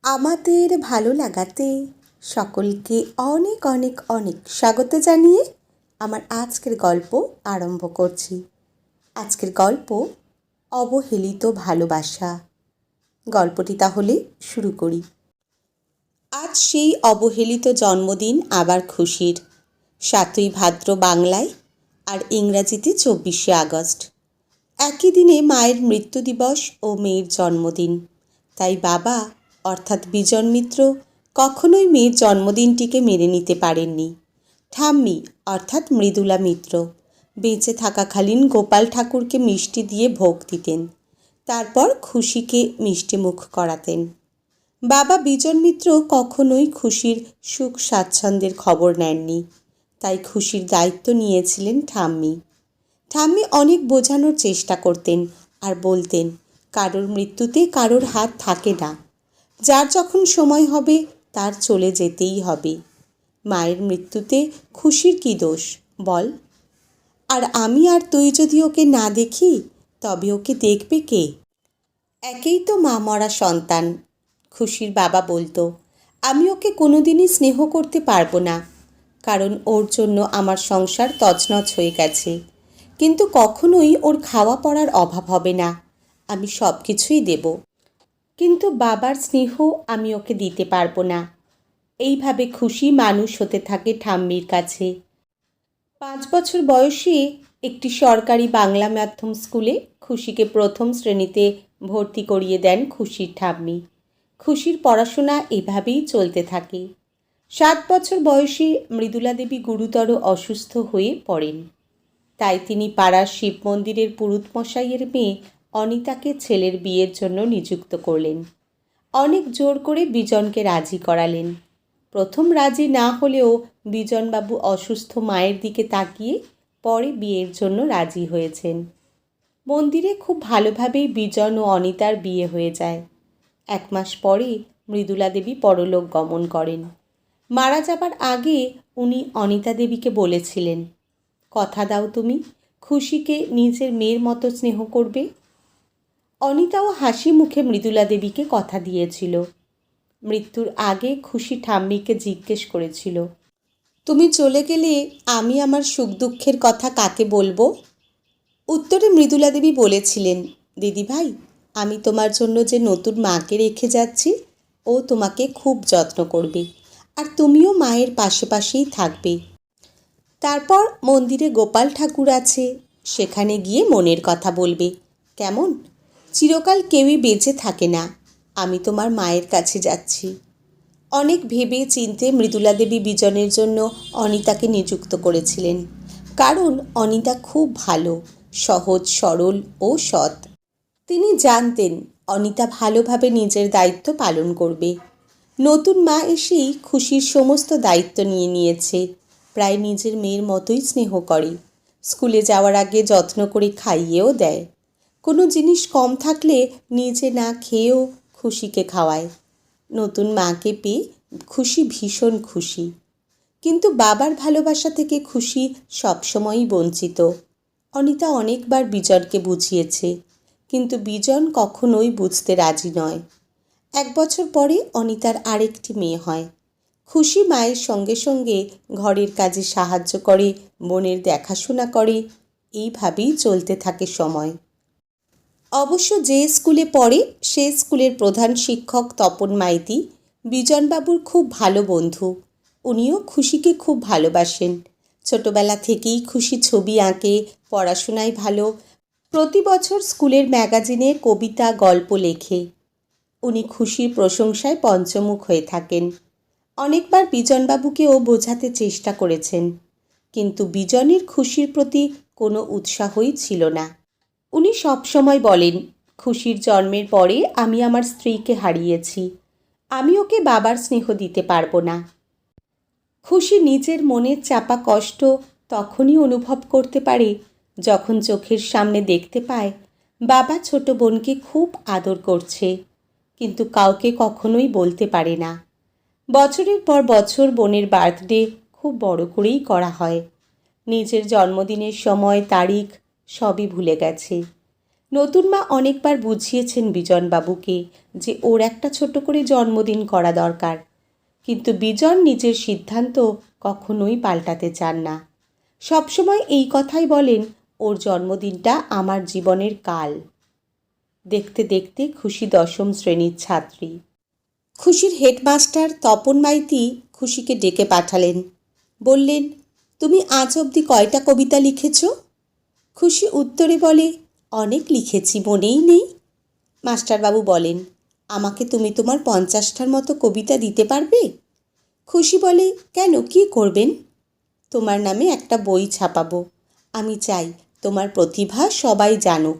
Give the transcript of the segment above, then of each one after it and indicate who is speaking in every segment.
Speaker 1: আমাদের ভালো লাগাতে সকলকে অনেক অনেক অনেক স্বাগত জানিয়ে আমার আজকের গল্প আরম্ভ করছি। আজকের গল্প অবহেলিত ভালোবাসা। গল্পটি তাহলে শুরু করি। আজ সেই অবহেলিত জন্মদিন আবার খুশির। ৭ই ভাদ্র বাংলায় আর ইংরাজিতে ২৪শে আগস্ট। একই দিনে মায়ের মৃত্যু দিবস ও মেয়ের জন্মদিন। তাই বাবা অর্থাৎ বিজন মিত্র কখনোই মেয়ের জন্মদিনটিকে মেনে নিতে পারেননি। ঠাম্মি অর্থাৎ মৃদুলা মিত্র বেঁচে থাকাকালীন গোপাল ঠাকুরকে মিষ্টি দিয়ে ভোগ দিতেন, তারপর খুশিকে মিষ্টি মুখ করাতেন। বাবা বিজন মিত্র কখনোই খুশির সুখ স্বাচ্ছন্দ্যের খবর নেননি, তাই খুশির দায়িত্ব নিয়েছিলেন ঠাম্মি। ঠাম্মি অনেক বোঝানোর চেষ্টা করতেন আর বলতেন, কারোর মৃত্যুতে কারোর হাত থাকে না, যার যখন সময় হবে তার চলে যেতেই হবে। মায়ের মৃত্যুতে খুশির কী দোষ বল? আর আমি আর তুই যদি ওকে না দেখি তবে ওকে দেখবে কে? একেই তো মা মরা সন্তান। খুশির বাবা বলতো, আমি ওকে কোনোদিনই স্নেহ করতে পারবো না, কারণ ওর জন্য আমার সংসার তছনছ হয়ে গেছে। কিন্তু কখনোই ওর খাওয়া পড়ার অভাব হবে না, আমি সব কিছুই দেব। কিন্তু বাবার স্নেহ আমি ওকে দিতে পারবো না। এইভাবে খুশি মানুষ হতে থাকে ঠাম্মির কাছে। ৫ বছর বয়সে একটি সরকারি বাংলা মাধ্যম স্কুলে খুশিকে প্রথম শ্রেণীতে ভর্তি করিয়ে দেন খুশির ঠাম্মি। খুশির পড়াশোনা এভাবেই চলতে থাকে। ৭ বছর বয়সে মৃদুলা দেবী গুরুতর অসুস্থ হয়ে পড়েন। তাই তিনি পাড়ার শিব মন্দিরের পুরুত মশাইয়ের মেয়ে অনিতাকে ছেলের বিয়ের জন্য নিযুক্ত করলেন। অনেক জোর করে বিজনকে রাজি করালেন। প্রথম রাজি না হলেও বিজনবাবু অসুস্থ মায়ের দিকে তাকিয়ে পরে বিয়ের জন্য রাজি হয়েছেন। মন্দিরে খুব ভালোভাবেই বিজন ও অনিতার বিয়ে হয়ে যায়। ১ মাস পরে মৃদুলা দেবী পরলোক গমন করেন। মারা যাবার আগে উনি অনিতা দেবীকে বলেছিলেন, কথা দাও তুমি খুশিকে নিজের মেয়ের মতো স্নেহ করবে। অনিতাও হাসি মুখে মৃদুলা দেবীকে কথা দিয়েছিল। মৃত্যুর আগে খুশি ঠাম্মিকে জিজ্ঞেস করেছিল, তুমি চলে গেলে আমি আমার সুখ দুঃখের কথা কাকে বলবো? উত্তরে মৃদুলা দেবী বলেছিলেন, দিদিভাই, আমি তোমার জন্য যে নতুন মাকে রেখে যাচ্ছি ও তোমাকে খুব যত্ন করবে, আর তুমিও মায়ের পাশে পাশেই থাকবে। তারপর মন্দিরে গোপাল ঠাকুর আছে, সেখানে গিয়ে মনের কথা বলবে, কেমন? চিরকাল কেউই বেঁচে থাকে না, আমি তোমার মায়ের কাছে যাচ্ছি। অনেক ভেবে চিনতে মৃদুলা দেবী বিজনের জন্য অনিতাকে নিযুক্ত করেছিলেন, কারণ অনিতা খুব ভালো, সহজ সরল ও সৎ। তিনি জানতেন অনিতা ভালোভাবে নিজের দায়িত্ব পালন করবে। নতুন মা এসেই খুশির সমস্ত দায়িত্ব নিয়ে নিয়েছে, প্রায় নিজের মেয়ের মতোই স্নেহ করে। স্কুলে যাওয়ার আগে যত্ন করে খাইয়েও দেয়। কোনো জিনিস কম থাকলে নিজে না খেয়েও খুশিকে খাওয়ায়। নতুন মাকে পেয়ে খুশি ভীষণ খুশি। কিন্তু বাবার ভালোবাসা থেকে খুশি সবসময়ই বঞ্চিত। অনিতা অনেকবার বিজনকে বুঝিয়েছে, কিন্তু বিজন কখনোই বুঝতে রাজি নয়। ১ বছর পরে অনিতার আরেকটি মেয়ে হয়। খুশি মায়ের সঙ্গে সঙ্গে ঘরের কাজে সাহায্য করে, বোনের দেখাশোনা করে। এইভাবেই চলতে থাকে সময়। অবশ্য যে স্কুলে পড়ে সে স্কুলের প্রধান শিক্ষক তপন মাইতি বিজনবাবুর খুব ভালো বন্ধু। উনিও খুশিকে খুব ভালোবাসেন। ছোটবেলা থেকেই খুশি ছবি আঁকে, পড়াশোনায় ভালো। প্রতি বছর স্কুলের ম্যাগাজিনে কবিতা গল্প লেখে। উনি খুশির প্রশংসায় পঞ্চমুখ হয়ে থাকেন। অনেকবার বিজনবাবুকেও বোঝাতে চেষ্টা করেছেন, কিন্তু বিজনের খুশির প্রতি কোনো উৎসাহই ছিল না। উনি সবসময় বলেন, খুশির জন্মের পরে আমি আমার স্ত্রীকে হারিয়েছি, আমি ওকে বাবার স্নেহ দিতে পারবো না। খুশি নিজের মনের চাপা কষ্ট তখনই অনুভব করতে পারে যখন চোখের সামনে দেখতে পায় বাবা ছোট বোনকে খুব আদর করছে, কিন্তু কাউকে কখনোই বলতে পারে না। বছরের পর বছর বোনের বার্থডে খুব বড় করেই করা হয়। নিজের জন্মদিনের সময় তারিখ সবই ভুলে গেছে। নতুন মা অনেকবার বুঝিয়েছেন বিজনবাবুকে যে ওর একটা ছোট করে জন্মদিন করা দরকার, কিন্তু বিজন নিজের সিদ্ধান্ত কখনোই পাল্টাতে চান না। সবসময় এই কথাই বলেন, ওর জন্মদিনটা আমার জীবনের কাল। দেখতে দেখতে খুশি 10ম শ্রেণীর ছাত্রী। খুশির হেডমাস্টার তপন মাইতি খুশিকে ডেকে পাঠালেন। বললেন, তুমি আজ অবধি কয়টা কবিতা লিখেছ? খুশি উত্তরে বলে, অনেক লিখেছি, মনেই নেই। মাস্টারবাবু বলেন, আমাকে তুমি তোমার 50টার মতো কবিতা দিতে পারবে? খুশি বলে, কেন, কি করবেন? তোমার নামে একটা বই ছাপাবো। আমি চাই তোমার প্রতিভা সবাই জানুক।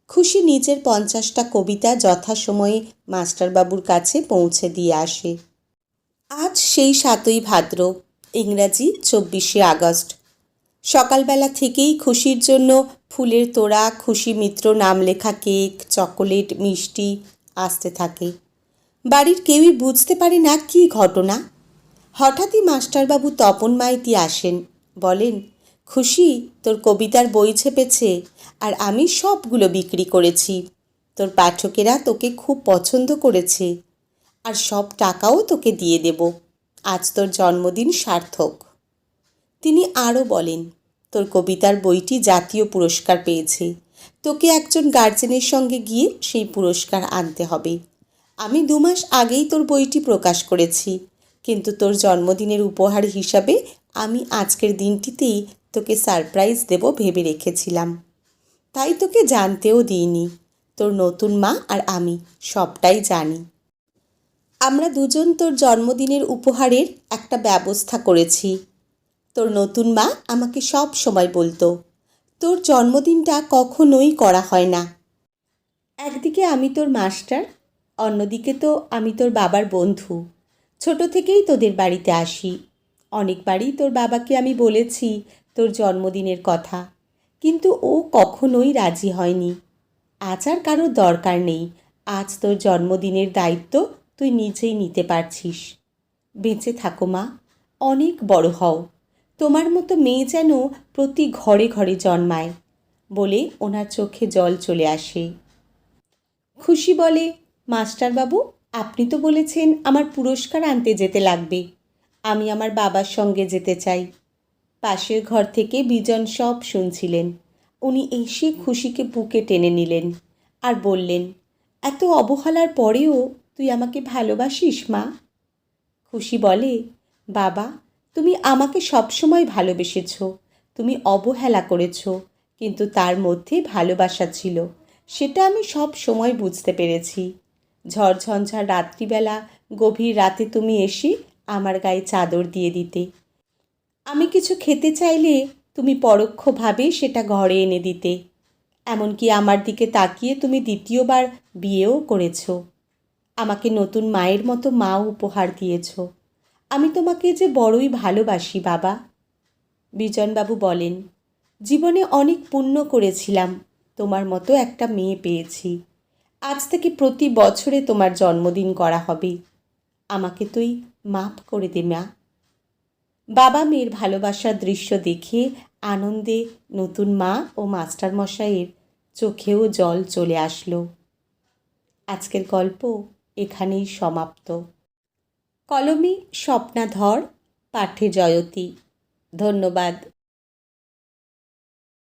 Speaker 1: খুশি নিজের 50টা কবিতা যথাসময়ে মাস্টারবাবুর কাছে পৌঁছে দিয়ে আসে। আজ সেই 7ই ভাদ্র, ইংরাজি 24শে আগস্ট। সকালবেলা থেকেই খুশির জন্য ফুলের তোড়া, খুশি মিত্র নাম লেখা কেক, চকোলেট, মিষ্টি আসতে থাকে। বাড়ির কেউই বুঝতে পারে না কী ঘটনা। হঠাৎই মাস্টারবাবু তপন মাইতি আসেন। বলেন, খুশি, তোর কবিতার বই ছেপেছে, আর আমি সবগুলো বিক্রি করেছি। তোর পাঠকেরা তোকে খুব পছন্দ করেছে, আর সব টাকাও তোকে দিয়ে দেব। আজ তোর জন্মদিন সার্থক। তিনি আরও বলেন, তোর কবিতার বইটি জাতীয় পুরস্কার পেয়েছে। তোকে একজন গার্জেনের সঙ্গে গিয়ে সেই পুরস্কার আনতে হবে। আমি 2 মাস আগেই তোর বইটি প্রকাশ করেছি, কিন্তু তোর জন্মদিনের উপহার হিসাবে আমি আজকের দিনটিতেই তোকে সারপ্রাইজ দেব ভেবে রেখেছিলাম। তাই তোকে জানতেও দিইনি। তোর নতুন মা আর আমি সবটাই জানি। আমরা দুজন তোর জন্মদিনের উপহারের একটা ব্যবস্থা করেছি। তোর নতুন মা আমাকে সব সময় বলতো, তোর জন্মদিনটা কখনোই করা হয় না। একদিকে আমি তোর মাস্টার, অন্যদিকে তো আমি তোর বাবার বন্ধু। ছোট থেকেই তোদের বাড়িতে আসি। অনেকবারই তোর বাবাকে আমি বলেছি তোর জন্মদিনের কথা, কিন্তু ও কখনোই রাজি হয়নি। আজ আর কারোর দরকার নেই। আজ তোর জন্মদিনের দায়িত্ব তুই নিজেই নিতে পারছিস। বেঁচে থাকো মা, অনেক বড় হও। তোমার মতো মেয়ে যেন প্রতি ঘরে ঘরে জন্মায়। বলে ওনার চোখে জল চলে আসে। খুশি বলে, মাস্টারবাবু, আপনি তো বলেছেন আমার পুরস্কার আনতে যেতে লাগবে। আমি আমার বাবার সঙ্গে যেতে চাই। পাশের ঘর থেকে বিজন সব শুনছিলেন। উনি এসে খুশিকে বুকে টেনে নিলেন আর বললেন, এত অবহেলার পরেও তুই আমাকে ভালোবাসিস মা? খুশি বলে, বাবা, তুমি আমাকে সবসময় ভালোবেসেছ। তুমি অবহেলা করেছ, কিন্তু তার মধ্যে ভালোবাসা ছিল, সেটা আমি সব সময় বুঝতে পেরেছি। ঝড়ঝঞ্ঝার রাত্রিবেলা গভীর রাতে তুমি এসে আমার গায়ে চাদর দিয়ে দিতে। আমি কিছু খেতে চাইলে তুমি পরোক্ষভাবে সেটা ঘরে এনে দিতে। এমনকি আমার দিকে তাকিয়ে তুমি দ্বিতীয়বার বিয়েও করেছ। আমাকে নতুন মায়ের মতো মা উপহার দিয়েছ। আমি তোমাকে যে বড়ই ভালোবাসি বাবা। বিজনবাবু বলেন, জীবনে অনেক পুণ্য করেছিলাম, তোমার মতো একটা মেয়ে পেয়েছি। আজ থেকে প্রতি বছরে তোমার জন্মদিন করা হবে। আমাকে তুই মাফ করে দে মা। বাবা মেয়ের ভালোবাসার দৃশ্য দেখে আনন্দে নতুন মা ও মাস্টারমশাইয়ের চোখেও জল চলে আসলো। আজকের গল্প এখানেই সমাপ্ত। কলমে স্বপ্নাধর, পাঠে জয়তী। ধন্যবাদ।